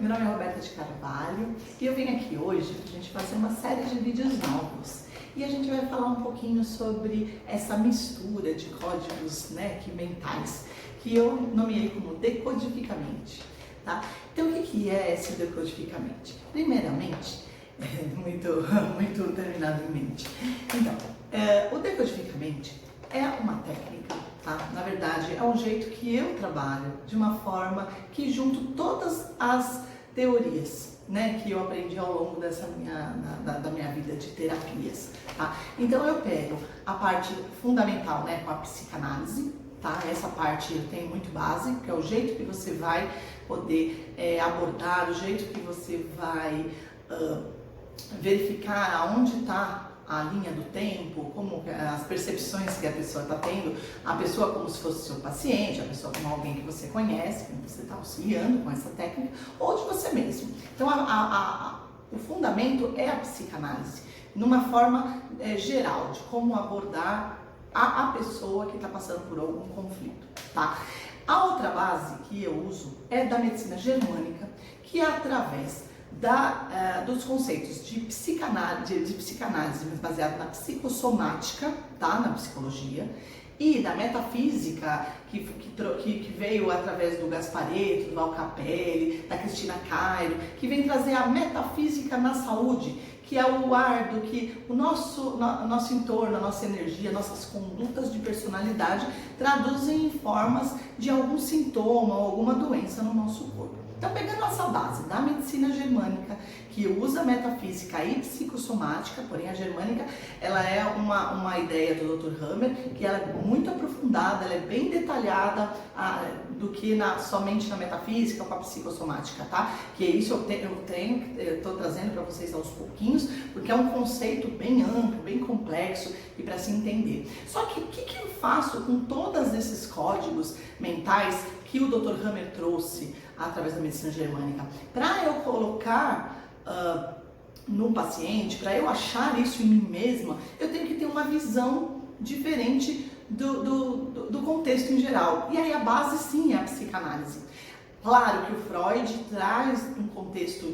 meu nome é Roberta de Carvalho e eu vim aqui hoje para a gente fazer uma série de vídeos novos. E a gente vai falar um pouquinho sobre essa mistura de códigos, mentais, que eu nomeei como decodificamente, tá? Então, o que é esse decodificamente? Primeiramente, muito terminado em mente. Então, o decodificamente é uma técnica, tá? Na verdade, é um jeito que eu trabalho de uma forma que junto todas as teorias, que eu aprendi ao longo dessa da minha vida de terapias, tá? Então eu pego a parte fundamental, com a psicanálise, tá? Essa parte eu tenho muito base, que é o jeito que você vai poder abordar, o jeito que você vai verificar aonde está a linha do tempo, como as percepções que a pessoa está tendo, a pessoa como se fosse seu paciente, a pessoa como alguém que você conhece, que você está auxiliando com essa técnica, ou de você mesmo. Então, o fundamento é a psicanálise, numa forma geral, de como abordar a pessoa que está passando por algum conflito, tá? A outra base que eu uso é da medicina germânica, que é através dos conceitos de psicanálise baseado na psicossomática, tá? Na psicologia, e da metafísica que veio através do Gasparetto, do Val Capelli, da Cristina Cairo, que vem trazer a metafísica na saúde, que é o ar do que o nosso entorno, a nossa energia, nossas condutas de personalidade traduzem em formas de algum sintoma ou alguma doença no nosso corpo. Então, pegando essa base da medicina germânica, que usa metafísica e psicossomática, porém a germânica, ela é uma ideia do Dr. Hammer, que ela é muito aprofundada, ela é bem detalhada do que somente na metafísica com a psicossomática, tá? Que isso eu estou trazendo para vocês aos pouquinhos, porque é um conceito bem amplo, bem complexo e para se entender. Só que o que eu faço com todos esses códigos mentais que o Dr. Hammer trouxe através da medicina germânica? Para eu colocar num paciente, para eu achar isso em mim mesma, eu tenho que ter uma visão diferente do contexto em geral. E aí a base sim é a psicanálise. Claro que o Freud traz um contexto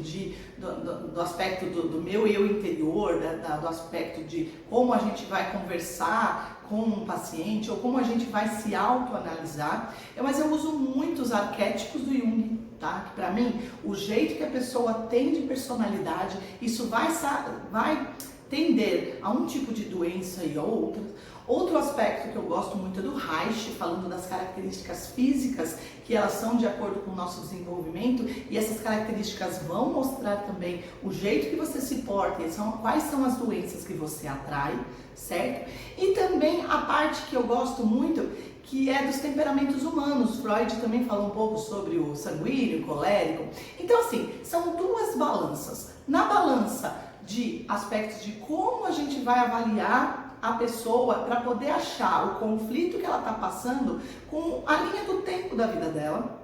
do aspecto do meu eu interior, do aspecto de como a gente vai conversar com um paciente ou como a gente vai se autoanalisar, mas eu uso muito os arquétipos do Jung, tá? Que para mim, o jeito que a pessoa tem de personalidade, isso vai tender a um tipo de doença e outras. Outro aspecto que eu gosto muito é do Reich, falando das características físicas, que elas são de acordo com o nosso desenvolvimento, e essas características vão mostrar também o jeito que você se porta, quais são as doenças que você atrai, certo? E também a parte que eu gosto muito, que é dos temperamentos humanos. Freud também fala um pouco sobre o sanguíneo, o colérico. Então, assim, são duas balanças. Na balança de aspectos de como a gente vai avaliar a pessoa para poder achar o conflito que ela está passando com a linha do tempo da vida dela,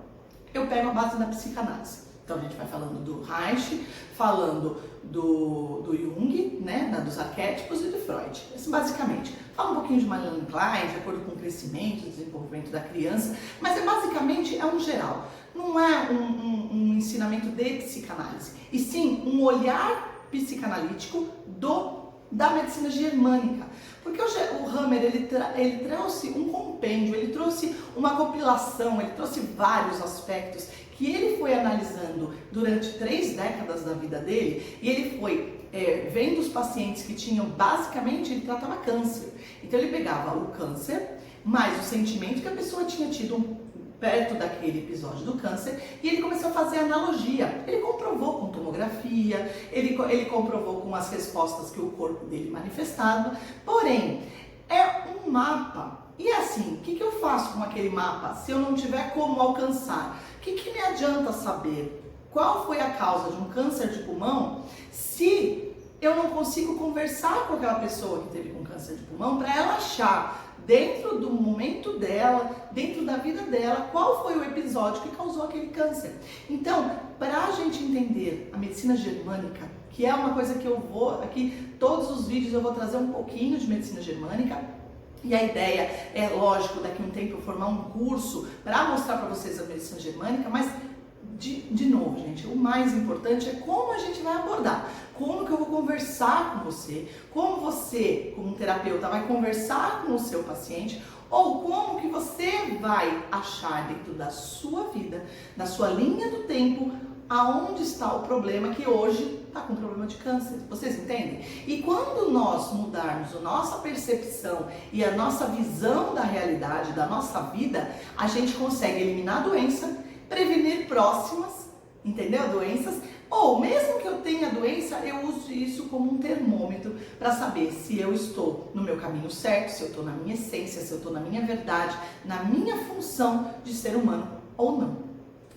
eu pego a base da psicanálise. Então a gente vai falando do Reich, falando do Jung, dos arquétipos e do Freud. Isso basicamente. Fala um pouquinho de Marilyn Klein, de acordo com o crescimento e desenvolvimento da criança, mas basicamente é um geral. Não é um ensinamento de psicanálise, e sim um olhar psicanalítico da medicina germânica, porque o Hammer ele trouxe um compêndio, ele trouxe uma compilação, ele trouxe vários aspectos que ele foi analisando durante 3 décadas da vida dele, e ele foi vendo os pacientes que tinham, basicamente, ele tratava câncer. Então ele pegava o câncer, mais o sentimento que a pessoa tinha tido perto daquele episódio do câncer, e ele começou a fazer analogia. Ele comprovou com tomografia, ele comprovou com as respostas que o corpo dele manifestava, porém, é um mapa. E assim, o que eu faço com aquele mapa se eu não tiver como alcançar? O que me adianta saber qual foi a causa de um câncer de pulmão se eu não consigo conversar com aquela pessoa que teve com câncer de pulmão para ela achar, dentro do momento dela, dentro da vida dela, qual foi o episódio que causou aquele câncer. Então, para a gente entender a medicina germânica, que é uma coisa que eu vou, aqui, todos os vídeos eu vou trazer um pouquinho de medicina germânica, e a ideia é, lógico, daqui a um tempo eu formar um curso para mostrar para vocês a medicina germânica, mas de novo, gente, o mais importante é como a gente vai abordar, como que eu vou conversar com você, como você, como um terapeuta, vai conversar com o seu paciente, ou como que você vai achar dentro da sua vida, da sua linha do tempo, aonde está o problema que hoje está com problema de câncer. Vocês entendem? E quando nós mudarmos a nossa percepção e a nossa visão da realidade, da nossa vida, a gente consegue eliminar a doença, prevenir próximas, entendeu? Doenças, ou mesmo que eu tenha doença, eu uso isso como um termômetro para saber se eu estou no meu caminho certo, se eu estou na minha essência, se eu estou na minha verdade, na minha função de ser humano ou não.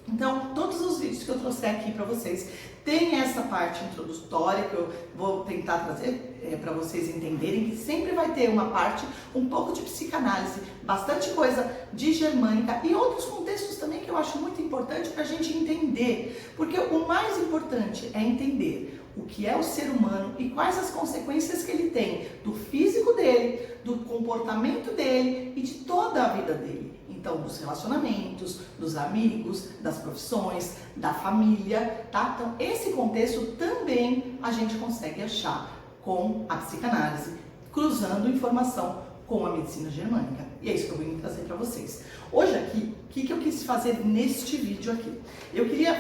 Então, todos os vídeos que eu trouxe aqui para vocês tem essa parte introdutória que eu vou tentar trazer para vocês entenderem, que sempre vai ter uma parte um pouco de psicanálise, bastante coisa de germânica e outros contextos também que eu acho muito importante para a gente entender, porque o mais importante é entender o que é o ser humano e quais as consequências que ele tem do físico dele, do comportamento dele e de toda a vida dele. Então, dos relacionamentos, dos amigos, das profissões, da família, tá? Então, esse contexto também a gente consegue achar com a psicanálise, cruzando informação com a medicina germânica. E é isso que eu vim trazer para vocês. Hoje aqui, o que eu quis fazer neste vídeo aqui? Eu queria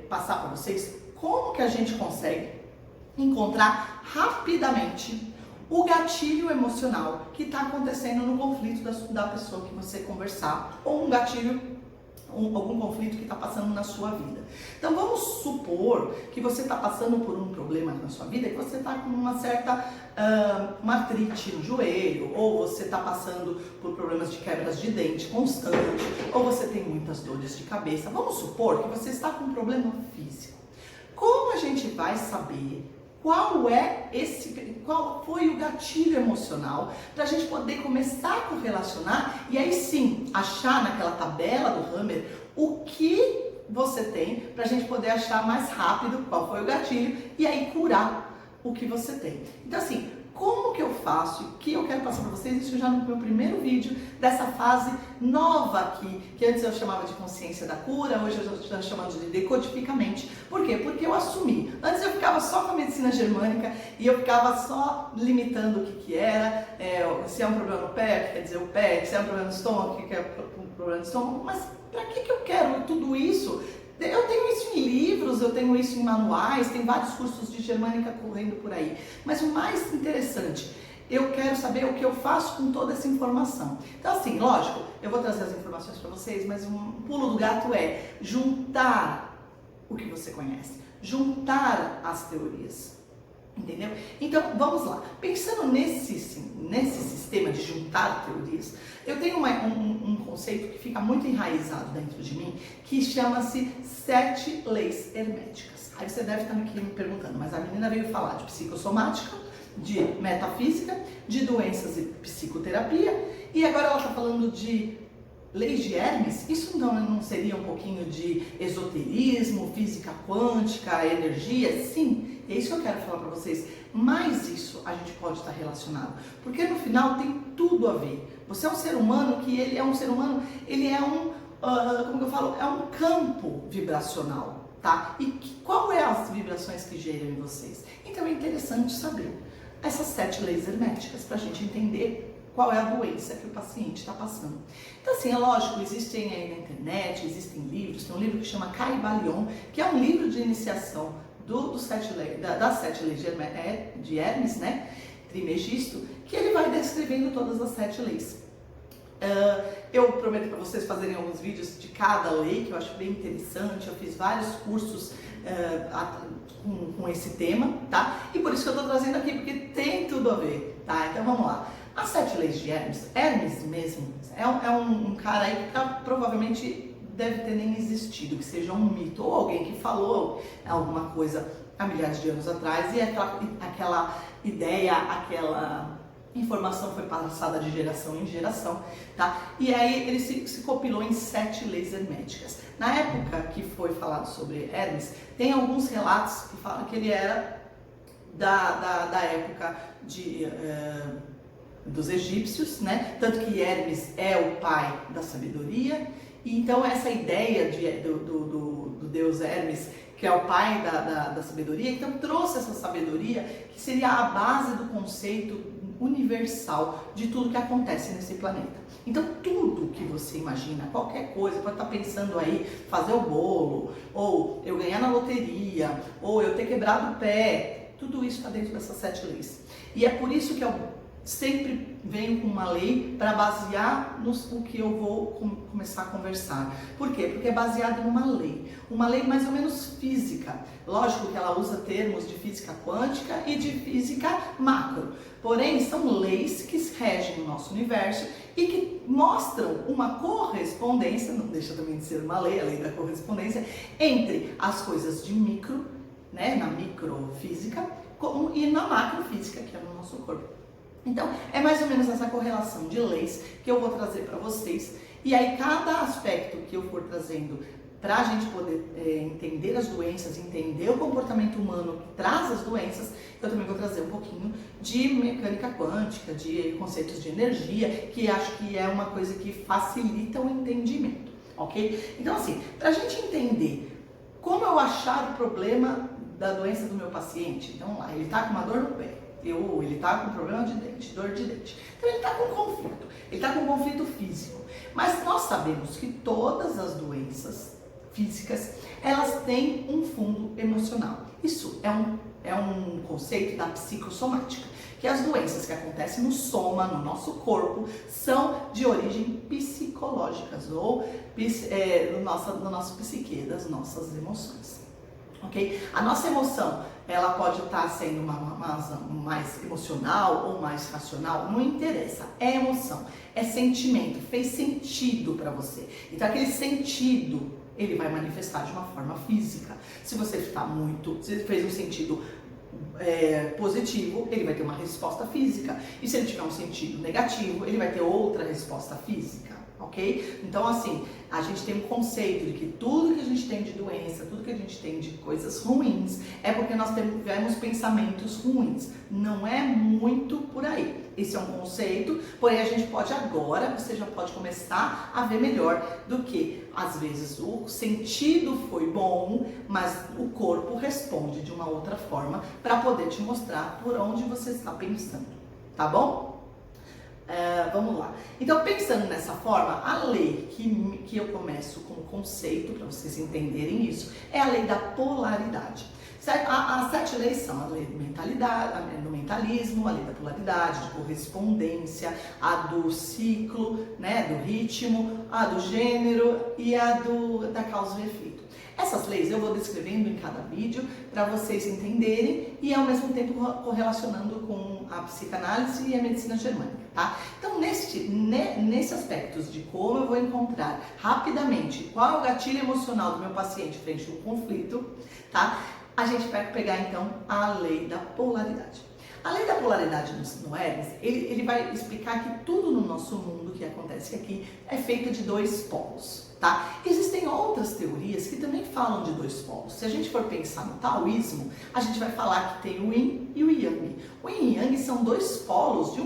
passar para vocês como que a gente consegue encontrar rapidamente o gatilho emocional que está acontecendo no conflito da pessoa que você conversar, ou um gatilho, algum conflito que está passando na sua vida. Então vamos supor que você está passando por um problema na sua vida, que você está com uma certa uma artrite no joelho, ou você está passando por problemas de quebras de dente constante, ou você tem muitas dores de cabeça. Vamos supor que você está com um problema físico. Como a gente vai saber qual foi o gatilho emocional para a gente poder começar a correlacionar e aí sim achar naquela tabela do Hammer o que você tem para a gente poder achar mais rápido qual foi o gatilho e aí curar o que você tem. Então assim, como que eu faço? O que eu quero passar para vocês, isso já no meu primeiro vídeo dessa fase nova aqui, que antes eu chamava de consciência da cura, hoje eu estou chamando de decodificamente. Por quê? Porque eu assumi. Antes eu ficava só com a medicina germânica e eu ficava só limitando o que era, se é um problema no pé, o que quer dizer o pé, se é um problema no estômago, o que é um problema no estômago, mas para que eu quero tudo isso? Eu tenho isso em livros, eu tenho isso em manuais, tem vários cursos de germânica correndo por aí. Mas o mais interessante, eu quero saber o que eu faço com toda essa informação. Então assim, lógico, eu vou trazer as informações para vocês, mas um pulo do gato é juntar o que você conhece, juntar as teorias. Entendeu? Então, vamos lá. Pensando nesse sistema de juntar teorias, eu tenho um conceito que fica muito enraizado dentro de mim, que chama-se 7 leis herméticas. Aí você deve estar aqui me perguntando, mas a menina veio falar de psicossomática, de metafísica, de doenças e psicoterapia, e agora ela está falando de leis de Hermes. Isso não seria um pouquinho de esoterismo, física quântica, energia? Sim. É isso que eu quero falar para vocês, mas isso a gente pode estar relacionado, porque no final tem tudo a ver. Você é um ser humano que ele é um ser humano, ele é como eu falo, é um campo vibracional, tá? E qual é as vibrações que geram em vocês? Então é interessante saber essas 7 leis herméticas para a gente entender qual é a doença que o paciente está passando. Então assim, é lógico, existem aí na internet, existem livros, tem um livro que chama Caibalion, que é um livro de iniciação das 7 leis de Hermes, né, Trimegisto, que ele vai descrevendo todas as 7 leis. Eu prometo para vocês fazerem alguns vídeos de cada lei, que eu acho bem interessante, eu fiz vários cursos com esse tema, tá? E por isso que eu estou trazendo aqui, porque tem tudo a ver, tá? Então vamos lá. As 7 leis de Hermes mesmo, é um cara aí que provavelmente deve ter nem existido, que seja um mito, ou alguém que falou alguma coisa há milhares de anos atrás e aquela ideia, aquela informação foi passada de geração em geração, tá? E aí ele se compilou em 7 leis herméticas. Na época que foi falado sobre Hermes, tem alguns relatos que falam que ele era da época dos egípcios, né? Tanto que Hermes é o pai da sabedoria E então essa ideia do deus Hermes, que é o pai da sabedoria, então trouxe essa sabedoria que seria a base do conceito universal de tudo que acontece nesse planeta. Então tudo que você imagina, qualquer coisa, pode estar pensando aí, fazer o bolo, ou eu ganhar na loteria, ou eu ter quebrado o pé, tudo isso está dentro dessas 7 leis. E é por isso que eu sempre venho com uma lei para basear no que eu vou começar a conversar. Por quê? Porque é baseado numa lei mais ou menos física. Lógico que ela usa termos de física quântica e de física macro. Porém, são leis que regem o nosso universo e que mostram uma correspondência, não deixa também de ser uma lei, a lei da correspondência, entre as coisas de micro, né, na microfísica, e na macrofísica, que é no nosso corpo. Então, é mais ou menos essa correlação de leis que eu vou trazer para vocês. E aí, cada aspecto que eu for trazendo para a gente poder entender as doenças, entender o comportamento humano que traz as doenças, eu também vou trazer um pouquinho de mecânica quântica, de conceitos de energia, que acho que é uma coisa que facilita o entendimento, ok? Então, assim, para a gente entender como eu achar o problema da doença do meu paciente, então lá, ele está com uma dor no pé, ele está com problema de dente, dor de dente. Então ele está com conflito, ele está com conflito físico. Mas nós sabemos que todas as doenças físicas, elas têm um fundo emocional. Isso é um conceito da psicossomática, que as doenças que acontecem no soma, no nosso corpo, são de origem psicológicas ou do nosso psique, das nossas emoções. Ok? A nossa emoção, ela pode estar sendo mais emocional ou mais racional, não interessa, é emoção, é sentimento, fez sentido para você. Então aquele sentido, ele vai manifestar de uma forma física. Se você fez um sentido positivo, ele vai ter uma resposta física. E se ele tiver um sentido negativo, ele vai ter outra resposta física. Ok? Então, assim, a gente tem um conceito de que tudo que a gente tem de doença, tudo que a gente tem de coisas ruins, é porque nós tivemos pensamentos ruins. Não é muito por aí. Esse é um conceito, porém a gente pode agora, você já pode começar a ver melhor do que, às vezes, o sentido foi bom, mas o corpo responde de uma outra forma para poder te mostrar por onde você está pensando. Tá bom? Vamos lá. Então, pensando nessa forma, a lei que eu começo como conceito, para vocês entenderem isso, é a lei da polaridade. As 7 leis são a lei do mentalismo, a lei da polaridade, de correspondência, a do ciclo, né, do ritmo, a do gênero e a da causa e efeito. Essas leis eu vou descrevendo em cada vídeo para vocês entenderem e ao mesmo tempo correlacionando com a psicanálise e a medicina germânica, tá? Então, nesse aspecto de como eu vou encontrar rapidamente qual é o gatilho emocional do meu paciente frente a um conflito, tá? A gente vai pegar então a lei da polaridade. A lei da polaridade no Hermes, ele vai explicar que tudo no nosso mundo que acontece aqui é feito de 2 polos, tá? Existem outras teorias que também falam de 2 polos. Se a gente for pensar no taoísmo, a gente vai falar que tem o yin e o yang. O yin e yang são 2 polos de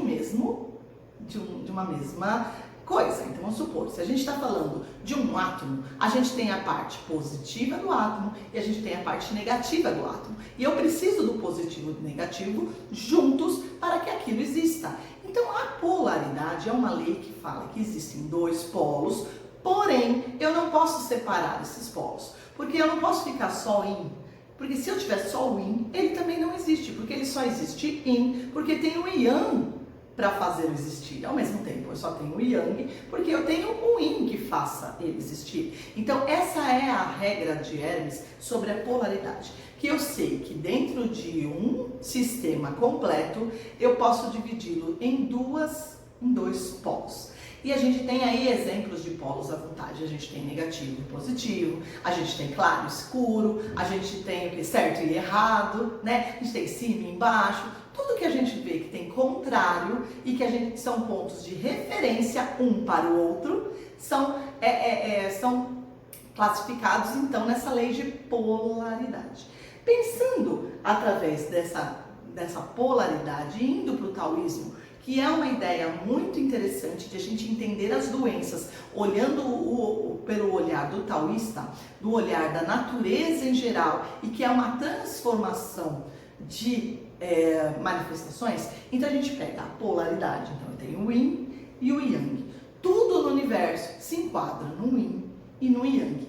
uma mesma coisa. Então vamos supor, se a gente está falando de um átomo, a gente tem a parte positiva do átomo e a gente tem a parte negativa do átomo. E eu preciso do positivo e do negativo juntos para que aquilo exista. Então a polaridade é uma lei que fala que existem 2 polos, porém eu não posso separar esses polos, porque eu não posso ficar só em. Porque se eu tiver só o yin, ele também não existe, porque ele só existe yin, porque tem o yang para fazer existir. Ao mesmo tempo, eu só tenho o yang, porque eu tenho o yin que faça ele existir. Então, essa é a regra de Hermes sobre a polaridade, que eu sei que dentro de um sistema completo, eu posso dividi-lo em 2 polos. E a gente tem aí exemplos de polos à vontade. A gente tem negativo e positivo, a gente tem claro e escuro, a gente tem o que certo e errado, né? A gente tem cima e embaixo. Tudo que a gente vê que tem contrário e que são pontos de referência um para o outro, são classificados então nessa lei de polaridade. Pensando através dessa polaridade, indo para o taoísmo, que é uma ideia muito interessante de a gente entender as doenças, olhando pelo olhar do taoísta, do olhar da natureza em geral, e que é uma transformação de manifestações. Então a gente pega a polaridade, então eu tenho o yin e o yang. Tudo no universo se enquadra no yin e no yang.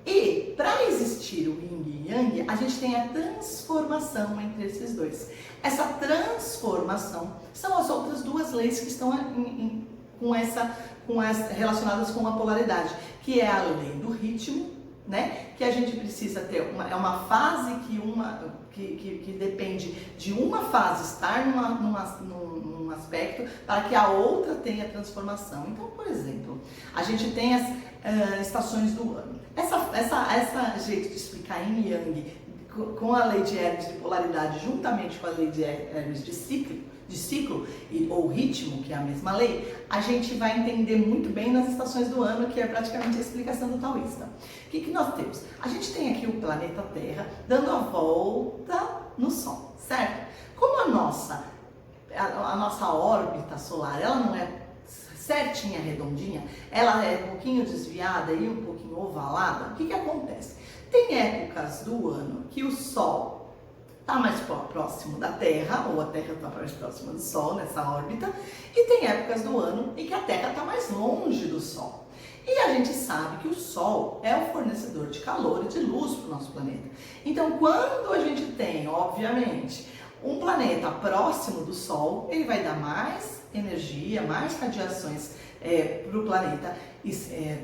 E para existir o yin e yang, a gente tem a transformação entre esses dois. Essa transformação são as outras duas leis que estão relacionadas com a polaridade, que é a lei do ritmo, né? Que a gente precisa ter uma fase que depende de uma fase estar num aspecto para que a outra tenha transformação. Então, por exemplo, a gente tem as estações do ano. Essa jeito de explicar yin e yang com a lei de Hermes de polaridade, juntamente com a lei de Hermes de ciclo ou ritmo, que é a mesma lei, a gente vai entender muito bem nas estações do ano, que é praticamente a explicação do taoísta. O que nós temos? A gente tem aqui o planeta Terra dando a volta no Sol, certo? Como a nossa órbita solar, ela não é certinha, redondinha, ela é um pouquinho desviada e um pouquinho ovalada, o que acontece? Tem épocas do ano que o Sol está mais próximo da Terra, ou a Terra está mais próxima do Sol nessa órbita, e tem épocas do ano em que a Terra está mais longe do Sol. E a gente sabe que o Sol é o fornecedor de calor e de luz para o nosso planeta. Então, quando a gente tem, obviamente, um planeta próximo do Sol, ele vai dar mais energia, mais radiações para o planeta,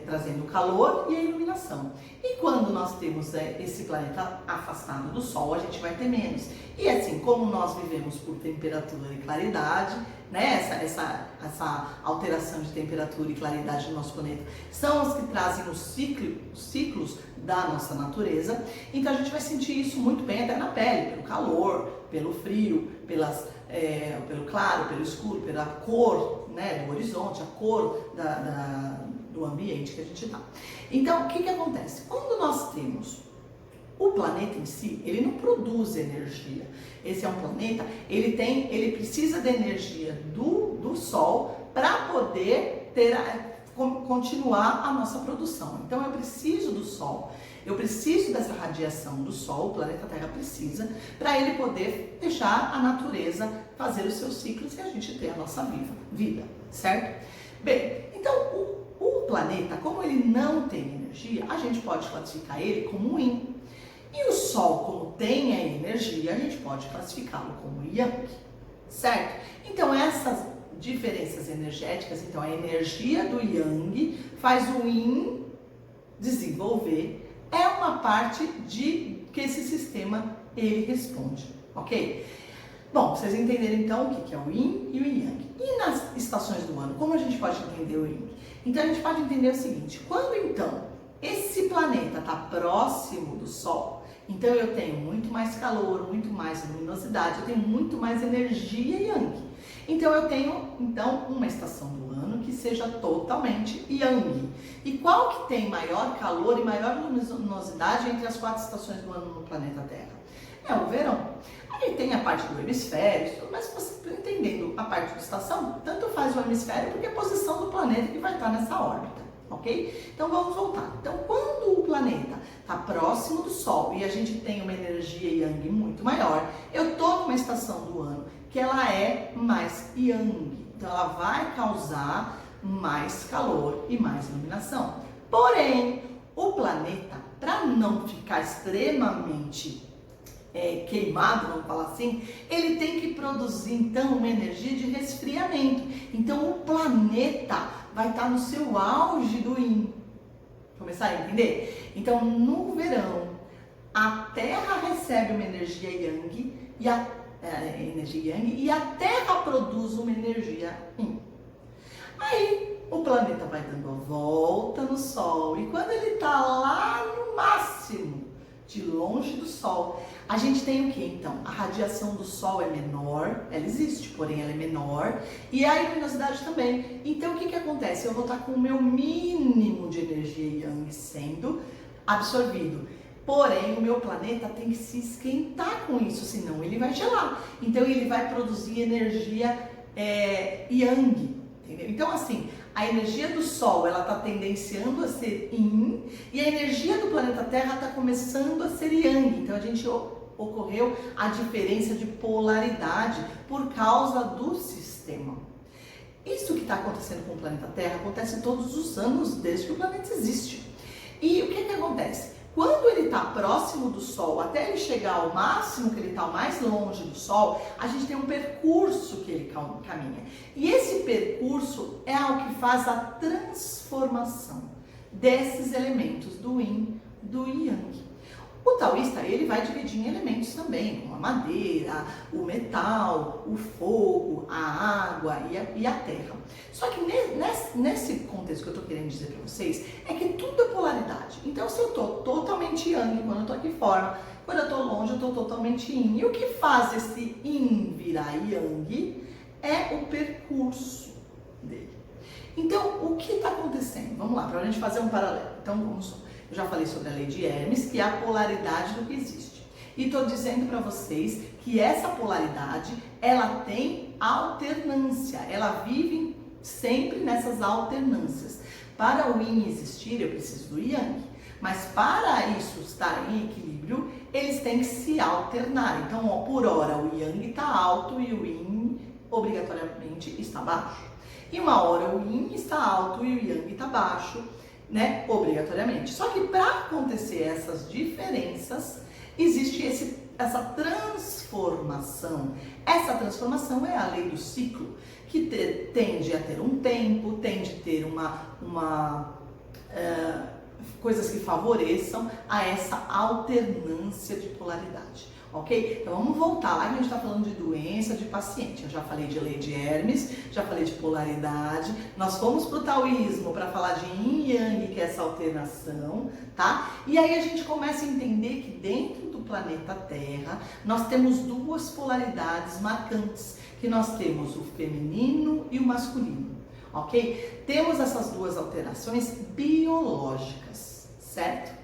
trazendo o calor e a iluminação. E quando nós temos esse planeta afastado do Sol, a gente vai ter menos. E assim, como nós vivemos por temperatura e claridade, né, essa alteração de temperatura e claridade do nosso planeta são as que trazem os ciclos da nossa natureza. Então a gente vai sentir isso muito bem até na pele, pelo calor, pelo frio, pelo claro, pelo escuro, pela cor, né, do horizonte, a cor do ambiente que a gente está. Então, o que acontece? Quando nós temos o planeta em si, ele não produz energia. Esse é um planeta, ele precisa da energia do Sol para poder continuar a nossa produção. Então, eu preciso do Sol. Eu preciso dessa radiação do Sol, o planeta Terra precisa, para ele poder deixar a natureza fazer os seus ciclos e a gente ter a nossa vida, certo? Bem, então o planeta, como ele não tem energia, a gente pode classificar ele como yin. E o Sol, como tem a energia, a gente pode classificá-lo como yang, certo? Então essas diferenças energéticas, então a energia do yang faz o yin desenvolver, é uma parte que esse sistema ele responde, ok? Bom, vocês entenderam então o que é o yin e o yang. E nas estações do ano, como a gente pode entender o yin? Então a gente pode entender o seguinte: quando então esse planeta está próximo do Sol, então eu tenho muito mais calor, muito mais luminosidade, eu tenho muito mais energia yang. Então eu tenho uma estação do ano que seja totalmente yang. E qual que tem maior calor e maior luminosidade entre as 4 estações do ano no planeta Terra? É o verão. Aí tem a parte do hemisfério, mas você entendendo a parte da estação, tanto faz o hemisfério porque é a posição do planeta que vai estar nessa órbita, ok? Então vamos voltar. Então quando o planeta está próximo do Sol e a gente tem uma energia yang muito maior, eu estou numa estação do ano que ela é mais yang. Então ela vai causar mais calor e mais iluminação. Porém, o planeta, para não ficar extremamente queimado, vamos falar assim, ele tem que produzir então uma energia de resfriamento. Então o planeta vai estar no seu auge do yin. Começar a entender? Então no verão, a Terra recebe uma energia yang e a Terra produz uma energia yin. Aí o planeta vai dando a volta no Sol e quando ele está lá no máximo, de longe do Sol, a gente tem o que então? A radiação do Sol é menor, ela existe, porém ela é menor, e a luminosidade também. Então o que acontece? Eu vou estar com o meu mínimo de energia yang sendo absorvido. Porém, o meu planeta tem que se esquentar com isso, senão ele vai gelar. Então ele vai produzir energia Yang, entendeu? Então assim, a energia do Sol ela está tendenciando a ser Yin e a energia do planeta Terra está começando a ser Yang. Então a gente ocorreu a diferença de polaridade por causa do sistema. Isso que está acontecendo com o planeta Terra acontece todos os anos desde que o planeta existe. E o que acontece? Quando ele está próximo do Sol, até ele chegar ao máximo que ele está mais longe do Sol, a gente tem um percurso que ele caminha. E esse percurso é o que faz a transformação desses elementos do Yin, do Yang. O taoísta, ele vai dividir em elementos também, como a madeira, o metal, o fogo, a água e a terra. Só que nesse contexto que eu estou querendo dizer para vocês, é que tudo é polaridade. Então, se eu estou totalmente Yang quando eu estou aqui fora, quando eu estou longe, eu estou totalmente Yin. E o que faz esse Yin virar Yang é o percurso dele. Então, o que está acontecendo? Vamos lá, para a gente fazer um paralelo. Então, eu já falei sobre a lei de Hermes, que é a polaridade do que existe. E estou dizendo para vocês que essa polaridade, ela tem alternância, ela vive sempre nessas alternâncias. Para o Yin existir, eu preciso do Yang. Mas para isso estar em equilíbrio, eles têm que se alternar. Então, por hora, o Yang está alto e o Yin obrigatoriamente está baixo. E uma hora o Yin está alto e o Yang está baixo, né? Obrigatoriamente. Só que para acontecer essas diferenças, existe essa transformação. Essa transformação é a lei do ciclo, que tende a ter um tempo, tende a ter coisas que favoreçam a essa alternância de polaridade. Ok? Então vamos voltar lá que a gente está falando de doença, de paciente. Eu já falei de lei de Hermes, já falei de polaridade. Nós fomos para o taoísmo para falar de Yin e Yang, que é essa alternação, tá? E aí a gente começa a entender que dentro do planeta Terra nós temos duas polaridades marcantes, que nós temos o feminino e o masculino, ok? Temos essas duas alterações biológicas, certo?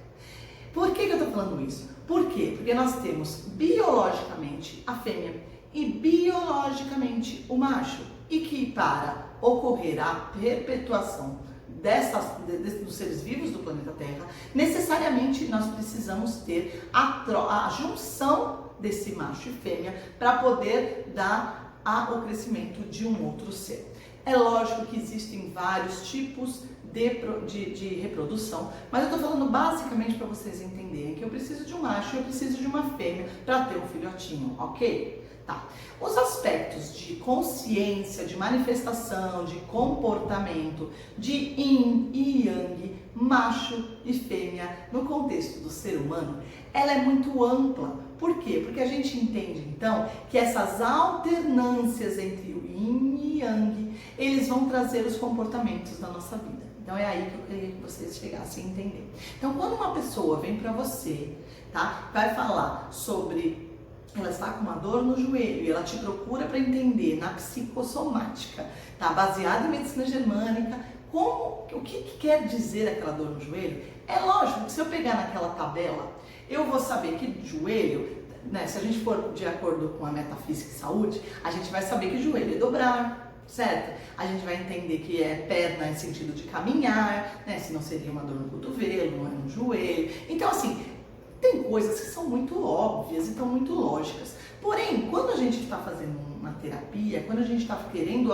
Por que eu estou falando isso? Por quê? Porque nós temos biologicamente a fêmea e biologicamente o macho. E que para ocorrer a perpetuação dos seres vivos do planeta Terra, necessariamente nós precisamos ter a junção desse macho e fêmea para poder dar o crescimento de um outro ser. É lógico que existem vários tipos de reprodução, mas eu estou falando basicamente para vocês entenderem que eu preciso de um macho e eu preciso de uma fêmea para ter um filhotinho, ok? Tá. Os aspectos de consciência, de manifestação, de comportamento, de Yin e Yang, macho e fêmea, no contexto do ser humano, ela é muito ampla. Por quê? Porque a gente entende, então, que essas alternâncias entre o Yin e Yang, eles vão trazer os comportamentos da nossa vida. Então é aí que eu queria que vocês chegassem a entender. Então quando uma pessoa vem para você, tá, vai falar sobre, ela está com uma dor no joelho e ela te procura para entender na psicossomática, tá, baseada em medicina germânica, o que quer dizer aquela dor no joelho? É lógico que se eu pegar naquela tabela, eu vou saber que joelho, né, se a gente for de acordo com a metafísica e saúde, a gente vai saber que joelho é dobrar, certo? A gente vai entender que é perna em sentido de caminhar, né? Se não seria uma dor no cotovelo, não é no joelho. Então, assim, tem coisas que são muito óbvias e estão muito lógicas. Porém, quando a gente está fazendo uma terapia, quando a gente está querendo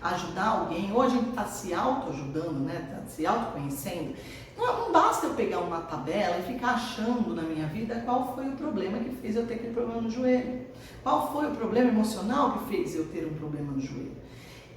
ajudar alguém, ou a gente está se autoajudando, né? Tá se autoconhecendo, não basta eu pegar uma tabela e ficar achando na minha vida qual foi o problema que fez eu ter aquele problema no joelho. Qual foi o problema emocional que fez eu ter um problema no joelho.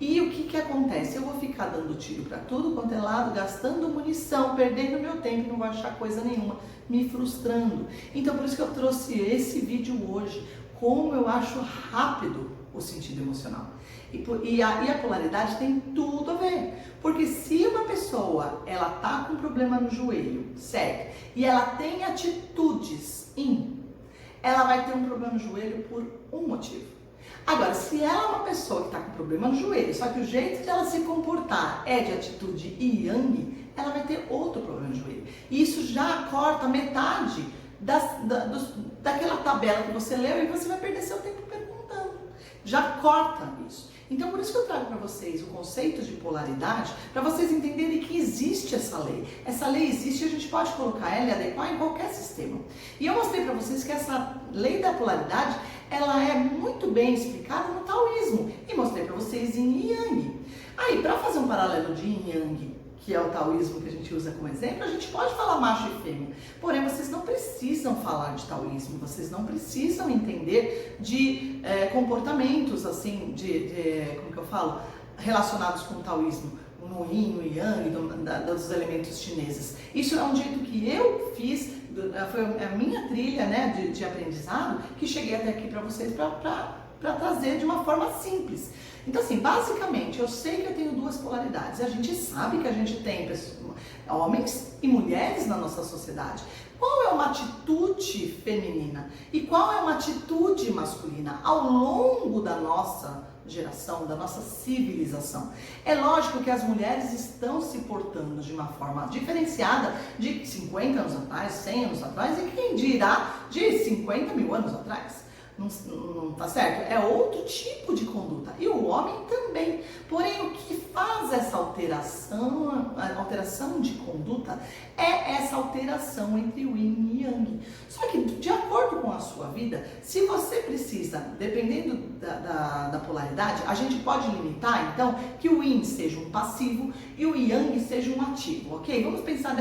E o que acontece? Eu vou ficar dando tiro para tudo quanto é lado, gastando munição, perdendo meu tempo, não vou achar coisa nenhuma, me frustrando. Então, por isso que eu trouxe esse vídeo hoje, como eu acho rápido o sentido emocional. E a polaridade tem tudo a ver. Porque se uma pessoa, ela tá com problema no joelho, certo? E ela tem atitudes ela vai ter um problema no joelho por um motivo. Agora, se ela é uma pessoa que está com problema no joelho, só que o jeito dela se comportar é de atitude Yang, ela vai ter outro problema no joelho. E isso já corta metade daquela tabela que você leu e você vai perder seu tempo perguntando. Já corta isso. Então, por isso que eu trago para vocês o conceito de polaridade, para vocês entenderem que existe essa lei. Essa lei existe e a gente pode colocar ela e adequar em qualquer sistema. E eu mostrei para vocês que essa lei da polaridade, ela é muito bem explicada no taoísmo. E mostrei para vocês em Yang. Aí, para fazer um paralelo de Yin Yang, que é o taoísmo que a gente usa como exemplo, a gente pode falar macho e fêmea. Porém, vocês não precisam falar de taoísmo, vocês não precisam entender de comportamentos, assim, como que eu falo, relacionados com o taoísmo, no Yin, no Yang, dos elementos chineses. Isso é um jeito que eu fiz, foi a minha trilha, né, de aprendizado, que cheguei até aqui para vocês para trazer de uma forma simples. Então, assim, basicamente, eu sei que eu tenho duas polaridades. A gente sabe que a gente tem homens e mulheres na nossa sociedade. Qual é uma atitude feminina e qual é uma atitude masculina ao longo da nossa geração, da nossa civilização? É lógico que as mulheres estão se portando de uma forma diferenciada de 50 anos atrás, 100 anos atrás e quem dirá de 50 mil anos atrás. Não tá certo? É outro tipo de conduta. E o homem também. Porém, o que faz essa alteração, a alteração de conduta, é essa alteração entre o Yin e Yang. Só que, de acordo com a sua vida, se você precisa, dependendo da polaridade, a gente pode limitar, então, que o Yin seja um passivo e o Yang seja um ativo, ok? Vamos pensar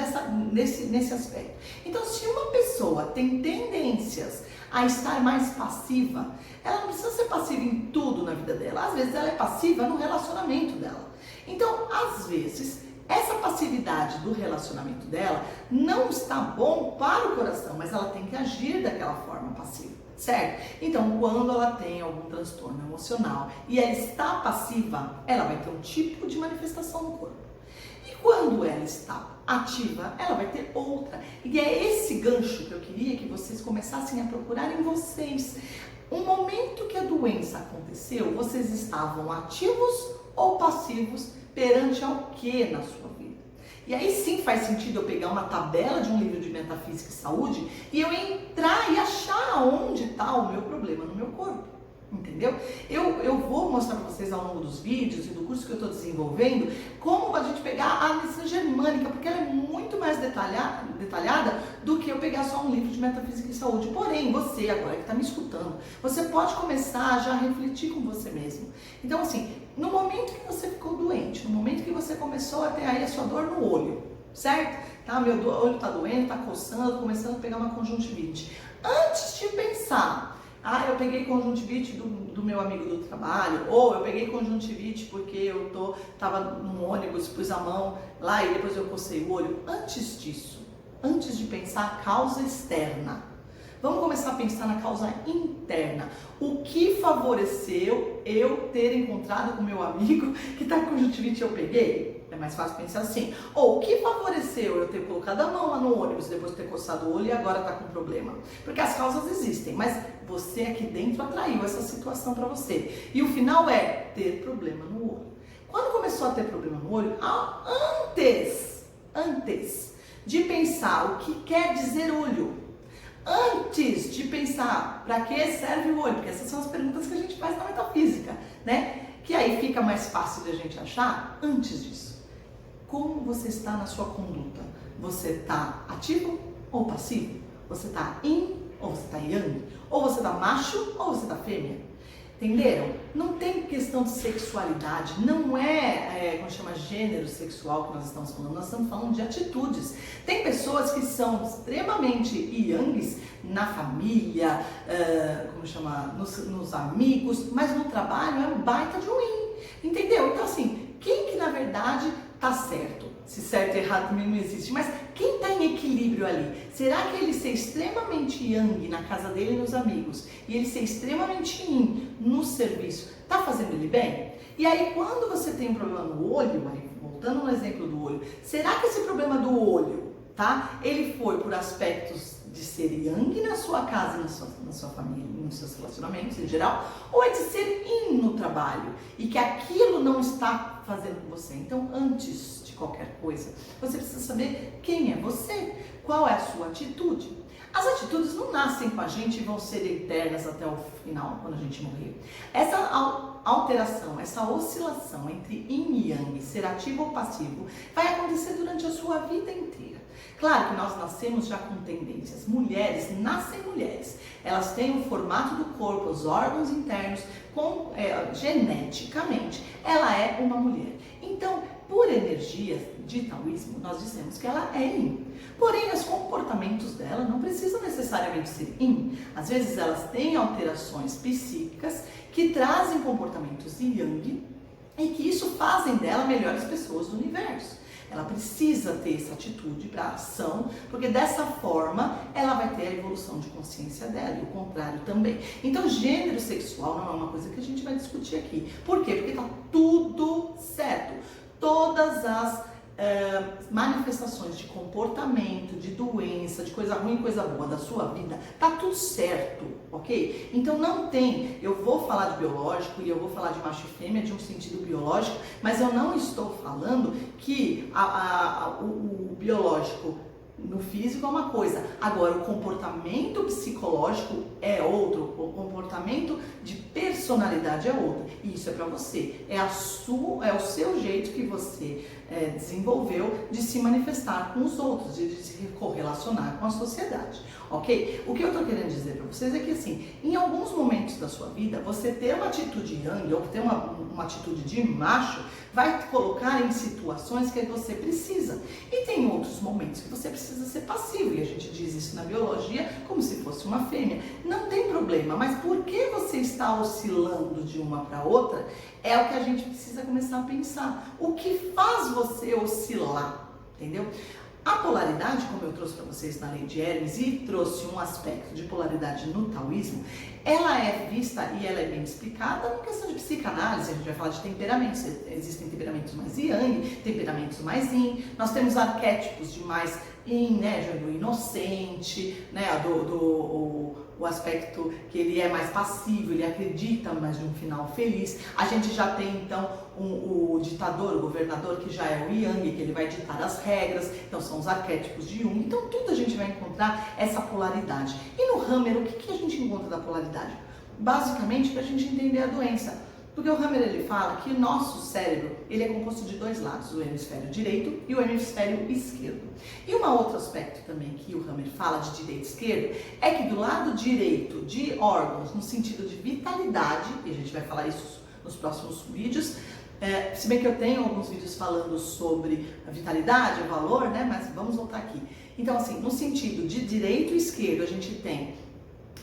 nesse aspecto. Então, se uma pessoa tem tendências a estar mais passiva, ela não precisa ser passiva em tudo na vida dela. Às vezes ela é passiva no relacionamento dela. Então, às vezes, essa passividade do relacionamento dela não está bom para o coração, mas ela tem que agir daquela forma passiva, certo? Então, quando ela tem algum transtorno emocional e ela está passiva, ela vai ter um tipo de manifestação no corpo. E quando ela está ativa, ela vai ter outra. E é esse gancho que eu queria que vocês começassem a procurar em vocês. Um momento que a doença aconteceu, vocês estavam ativos ou passivos perante ao que na sua vida? E aí sim faz sentido eu pegar uma tabela de um livro de metafísica e saúde e eu entrar e achar onde está o meu problema no meu corpo. Entendeu? Eu vou mostrar para vocês ao longo dos vídeos e do curso que eu estou desenvolvendo como a gente pegar a medicina germânica, porque ela é muito mais detalhada do que eu pegar só um livro de metafísica e saúde. Porém, você agora que está me escutando, você pode começar já a refletir com você mesmo. Então, assim, no momento que você ficou doente, no momento que você começou a ter aí a sua dor no olho, certo? Tá, meu olho está doendo, está coçando, começando a pegar uma conjuntivite. Antes de pensar, eu peguei conjuntivite do meu amigo do trabalho, ou eu peguei conjuntivite porque eu tava num ônibus, pus a mão lá e depois eu cocei o olho. Antes disso, antes de pensar a causa externa, vamos começar a pensar na causa interna. O que favoreceu eu ter encontrado com meu amigo que está com conjuntivite e eu peguei? É mais fácil pensar assim. Ou o que favoreceu eu ter colocado a mão lá no ônibus, depois de ter coçado o olho e agora está com problema? Porque as causas existem, mas você aqui dentro atraiu essa situação para você. E o final é ter problema no olho. Quando começou a ter problema no olho, antes de pensar o que quer dizer olho, antes de pensar para que serve o olho, porque essas são as perguntas que a gente faz na metafísica, né? Que aí fica mais fácil de a gente achar antes disso. Como você está na sua conduta? Você está ativo ou passivo? Você está yin ou você está yang? Ou você está macho ou você está fêmea? Entenderam? Não tem questão de sexualidade, não como chama, gênero sexual que nós estamos falando, nós estamos falando de atitudes. Tem pessoas que são extremamente yangs na família, como chama, nos amigos, mas no trabalho é um baita de um yin, entendeu? Então assim, quem que na verdade tá certo? Se certo e errado também não existe, mas quem está em equilíbrio ali? Será que ele ser extremamente yang na casa dele e nos amigos e ele ser extremamente yin no serviço, tá fazendo ele bem? E aí quando você tem um problema no olho, aí, voltando no exemplo do olho, será que esse problema do olho, tá? Ele foi por aspectos de ser yang na sua casa, na sua família, nos seus relacionamentos em geral, ou é de ser yin no trabalho e que aquilo não está fazendo com você? Então, antes de qualquer coisa, você precisa saber quem é você, qual é a sua atitude. As atitudes não nascem com a gente e vão ser eternas até o final, quando a gente morrer. Essa alteração, essa oscilação entre yin e yang, ser ativo ou passivo, vai acontecer durante a sua vida inteira. Claro que nós nascemos já com tendências. Mulheres nascem mulheres. Elas têm o formato do corpo, os órgãos internos, geneticamente, ela é uma mulher. Então, por energia de taoísmo, nós dizemos que ela é yin. Porém, os comportamentos dela não precisam necessariamente ser yin. Às vezes, elas têm alterações psíquicas que trazem comportamentos yang e que isso fazem dela melhores pessoas do universo. Ela precisa ter essa atitude para ação, porque dessa forma ela vai ter a evolução de consciência dela e o contrário também. Então, gênero sexual não é uma coisa que a gente vai discutir aqui. Por quê? Porque está tudo certo. Todas as manifestações de comportamento, de doença, de coisa ruim, coisa boa da sua vida, tá tudo certo, ok? Então não tem, eu vou falar de biológico e eu vou falar de macho e fêmea de um sentido biológico, mas eu não estou falando que o biológico no físico é uma coisa, agora o comportamento psicológico é outro, o comportamento de personalidade é outro, e isso é para você, é o seu jeito que você desenvolveu de se manifestar com os outros, de se correlacionar com a sociedade, ok? O que eu tô querendo dizer para vocês é que assim, em alguns momentos da sua vida, você ter uma atitude yang ou ter uma atitude de macho vai te colocar em situações que você precisa. E tem outros momentos que você precisa ser passivo, e a gente diz isso na biologia como se fosse uma fêmea. Não tem problema, mas por que você está oscilando de uma para outra é o que a gente precisa começar a pensar. O que faz você oscilar, entendeu? A polaridade, como eu trouxe para vocês na lei de Hermes e trouxe um aspecto de polaridade no taoísmo, ela é vista e ela é bem explicada na questão de psicanálise. A gente vai falar de temperamentos, existem temperamentos mais yang, temperamentos mais yin, nós temos arquétipos de mais yin, né, do inocente, né, o aspecto que ele é mais passivo, ele acredita mais de um final feliz. A gente já tem então o ditador, o governador, que já é o yang, que ele vai ditar as regras, então são os arquétipos de Jung. Então tudo a gente vai encontrar essa polaridade. E no Hammer, o que a gente encontra da polaridade? Basicamente para a gente entender a doença. Porque o Hammer ele fala que o nosso cérebro ele é composto de dois lados, o hemisfério direito e o hemisfério esquerdo. E um outro aspecto também que o Hammer fala de direito e esquerdo é que do lado direito de órgãos, no sentido de vitalidade, e a gente vai falar isso nos próximos vídeos, se bem que eu tenho alguns vídeos falando sobre a vitalidade, o valor, né? Mas vamos voltar aqui. Então assim, no sentido de direito e esquerdo, a gente tem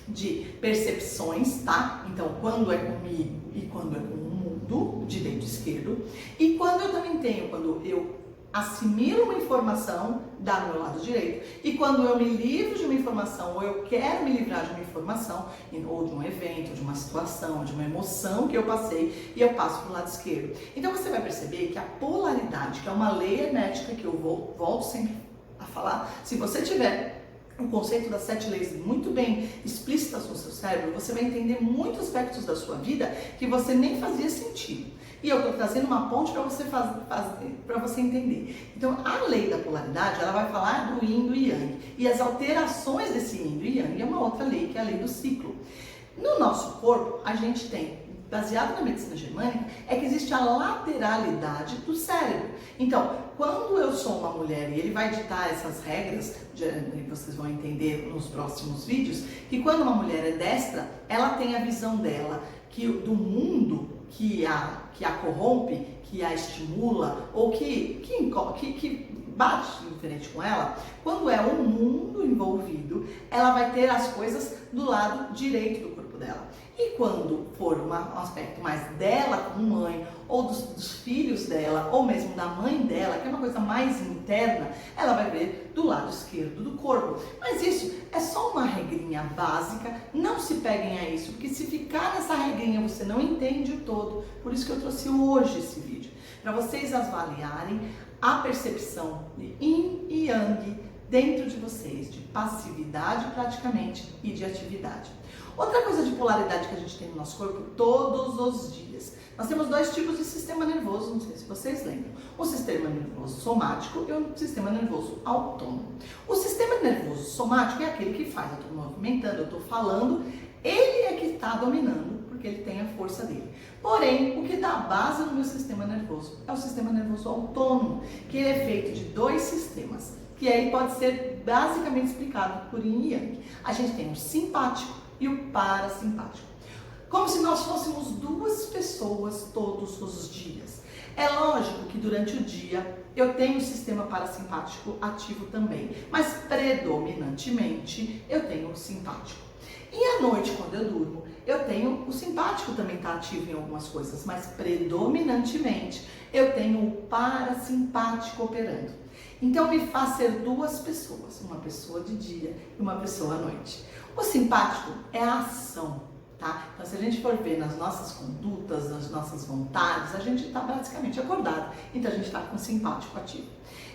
de percepções, tá? Então, quando é comigo e quando é com o mundo, direito e esquerdo. E quando eu também tenho, quando eu assimilo uma informação, dá no meu lado direito. E quando eu me livro de uma informação, ou eu quero me livrar de uma informação, ou de um evento, ou de uma situação, ou de uma emoção que eu passei, e eu passo para o lado esquerdo. Então, você vai perceber que a polaridade, que é uma lei hermética que eu volto sempre a falar, se você tiver o conceito das 7 leis muito bem explícitas no seu cérebro, você vai entender muitos aspectos da sua vida que você nem fazia sentido. E eu estou trazendo uma ponte para você para você entender. Então, a lei da polaridade, ela vai falar do yin e do yang. E as alterações desse yin e yang é uma outra lei, que é a lei do ciclo. No nosso corpo, a gente tem, baseado na medicina germânica, é que existe a lateralidade do cérebro. Então, quando eu sou uma mulher e ele vai ditar essas regras, vocês vão entender nos próximos vídeos, que quando uma mulher é destra, ela tem a visão dela do mundo que a corrompe, que a estimula, ou que bate diferente com ela. Quando é um mundo envolvido, ela vai ter as coisas do lado direito do corpo dela. E quando for um aspecto mais dela como mãe, ou dos filhos dela, ou mesmo da mãe dela, que é uma coisa mais interna, ela vai ver do lado esquerdo do corpo. Mas isso é só uma regrinha básica, não se peguem a isso, porque se ficar nessa regrinha você não entende o todo. Por isso que eu trouxe hoje esse vídeo, para vocês avaliarem a percepção de yin e yang dentro de vocês, de passividade praticamente e de atividade. Outra coisa de polaridade que a gente tem no nosso corpo todos os dias. Nós temos dois tipos de sistema nervoso, não sei se vocês lembram. O sistema nervoso somático e o sistema nervoso autônomo. O sistema nervoso somático é aquele que faz, eu estou movimentando, eu estou falando, ele é que está dominando, porque ele tem a força dele. Porém, o que dá base no meu sistema nervoso é o sistema nervoso autônomo, que ele é feito de dois sistemas, que aí pode ser basicamente explicado por Yin e Yang. A gente tem o simpático e o parasimpático. Como se nós fôssemos duas pessoas todos os dias. É lógico que durante o dia eu tenho o sistema parasimpático ativo também, mas predominantemente eu tenho o simpático. E à noite, quando eu durmo, eu tenho o simpático também está ativo em algumas coisas, mas predominantemente eu tenho o parasimpático operando. Então me faz ser duas pessoas, uma pessoa de dia e uma pessoa à noite. O simpático é a ação. Tá? Então, se a gente for ver nas nossas condutas, nas nossas vontades, a gente está praticamente acordado. Então, a gente está com o simpático ativo.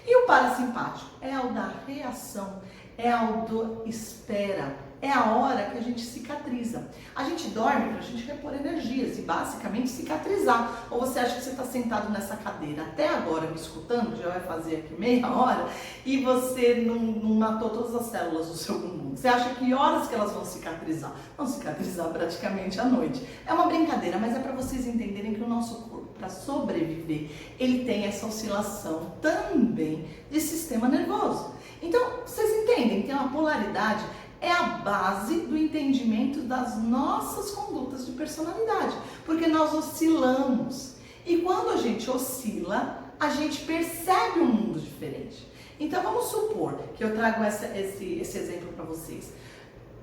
E o parasimpático é o da reação, é o do espera, é a hora que a gente cicatriza. A gente dorme para a gente repor energias e basicamente cicatrizar. Ou você acha que você está sentado nessa cadeira até agora me escutando, já vai fazer aqui meia hora, e você não matou todas as células do seu pulmão. Você acha que horas que elas vão cicatrizar? Vão cicatrizar praticamente à noite. É uma brincadeira, mas é para vocês entenderem que o nosso corpo, para sobreviver, ele tem essa oscilação também de sistema nervoso. Então, vocês entendem que a polaridade é a base do entendimento das nossas condutas de personalidade, porque nós oscilamos. E quando a gente oscila, a gente percebe um mundo diferente. Então vamos supor que eu trago esse exemplo para vocês.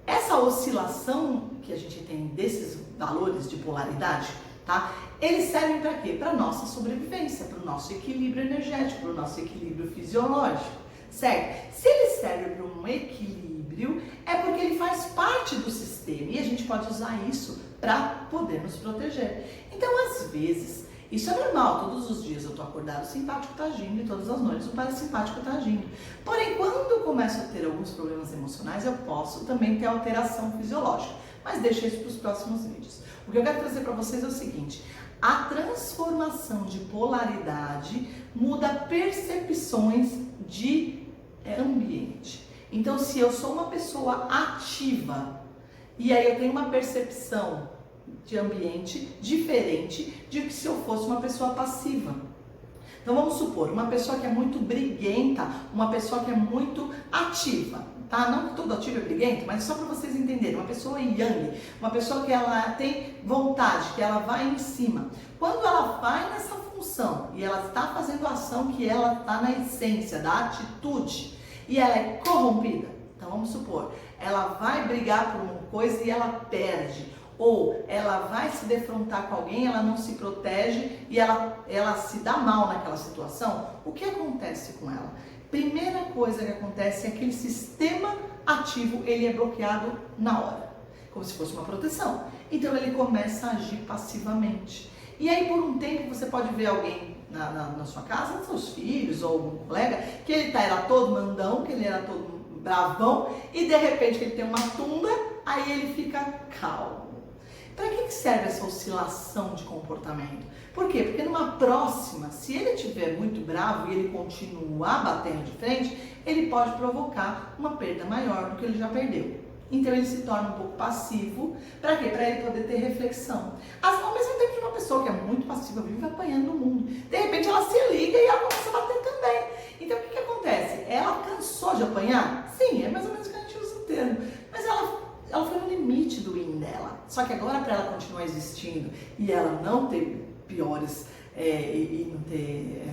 Essa oscilação que a gente tem desses valores de polaridade, tá? Eles servem para quê? Para nossa sobrevivência, para o nosso equilíbrio energético, para o nosso equilíbrio fisiológico, certo? Se ele serve para um equilíbrio, é porque ele faz parte do sistema e a gente pode usar isso para poder nos proteger. Então, às vezes, isso é normal, todos os dias eu estou acordado, o simpático está agindo e todas as noites o parasimpático está agindo. Porém, quando eu começo a ter alguns problemas emocionais, eu posso também ter alteração fisiológica, mas deixa isso para os próximos vídeos. O que eu quero trazer para vocês é o seguinte: a transformação de polaridade muda percepções de ambiente. Então, se eu sou uma pessoa ativa e aí eu tenho uma percepção de ambiente diferente de que se eu fosse uma pessoa passiva. Então, vamos supor, uma pessoa que é muito briguenta, uma pessoa que é muito ativa, tá? Não que todo ativo é briguento, mas só para vocês entenderem, uma pessoa yang, uma pessoa que ela tem vontade, que ela vai em cima. Quando ela vai nessa função e ela está fazendo a ação que ela está na essência da atitude, e ela é corrompida, então vamos supor, ela vai brigar por uma coisa e ela perde, ou ela vai se defrontar com alguém, ela não se protege e ela se dá mal naquela situação, o que acontece com ela? Primeira coisa que acontece é que aquele sistema ativo, ele é bloqueado na hora, como se fosse uma proteção, então ele começa a agir passivamente. E aí por um tempo você pode ver alguém na sua casa, seus filhos ou algum colega, que ele era todo mandão, que ele era todo bravão, e de repente ele tem uma tunda, aí ele fica calmo. Para que serve essa oscilação de comportamento? Por quê? Porque numa próxima, se ele estiver muito bravo e ele continuar batendo de frente, ele pode provocar uma perda maior do que ele já perdeu. Então ele se torna um pouco passivo. Para quê? Para ele poder ter reflexão. Ao mesmo tempo que uma pessoa que é muito passiva vive apanhando o mundo. De repente ela se liga e ela começa a bater também. Então o que acontece? Ela cansou de apanhar? Sim, é mais ou menos o que a gente usa o termo. Mas ela foi no limite do yin dela. Só que agora, para ela continuar existindo e ela não ter piores e não ter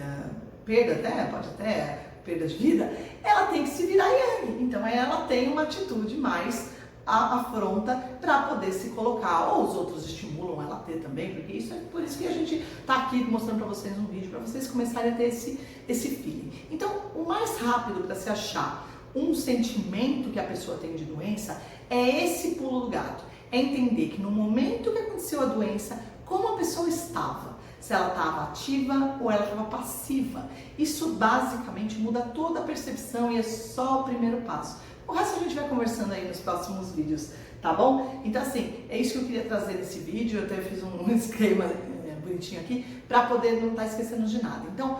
perda até, pode até perda de vida, ela tem que se virar yang. Então ela tem uma atitude mais afronta para poder se colocar, ou os outros estimulam ela a ter também, porque isso é por isso que a gente está aqui mostrando para vocês um vídeo, para vocês começarem a ter esse feeling. Então, o mais rápido para se achar um sentimento que a pessoa tem de doença é esse pulo do gato, é entender que no momento que aconteceu a doença, como a pessoa estava, se ela estava ativa ou ela estava passiva. Isso basicamente muda toda a percepção e é só o primeiro passo. O resto a gente vai conversando aí nos próximos vídeos. tá bom? Então assim, é isso que eu queria trazer nesse vídeo, eu até fiz um esquema bonitinho aqui, para poder não estar esquecendo de nada. Então,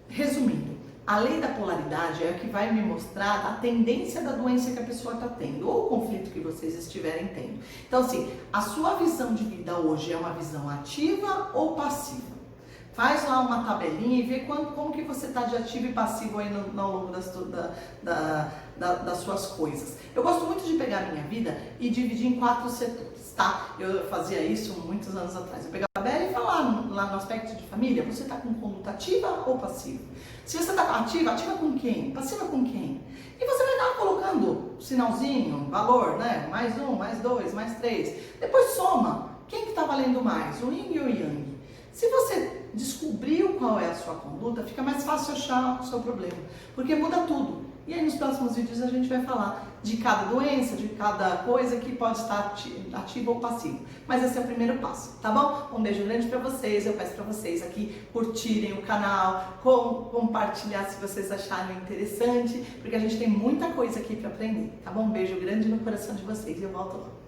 resumindo, a lei da polaridade é a que vai me mostrar a tendência da doença que a pessoa está tendo, ou o conflito que vocês estiverem tendo. Então assim, a sua visão de vida hoje é uma visão ativa ou passiva? Faz lá uma tabelinha e vê como que você está de ativo e passivo aí ao longo das suas coisas. Eu gosto muito de pegar a minha vida e dividir em 4 setores, tá? Eu fazia isso muitos anos atrás. Eu pegava a Bela e falava lá no aspecto de família, você está com conduta ativa ou passiva? Se você está ativa, ativa com quem? Passiva com quem? E você vai estar colocando sinalzinho, valor, né? Mais 1, mais 2, mais 3. Depois soma. Quem que está valendo mais? O yin ou o yang? Se você descobriu qual é a sua conduta, fica mais fácil achar o seu problema, porque muda tudo. E aí nos próximos vídeos a gente vai falar de cada doença, de cada coisa que pode estar ativa ou passiva. Mas esse é o primeiro passo, tá bom? Um beijo grande pra vocês, eu peço pra vocês aqui curtirem o canal, compartilhar se vocês acharem interessante, porque a gente tem muita coisa aqui pra aprender, tá bom? Um beijo grande no coração de vocês e eu volto lá.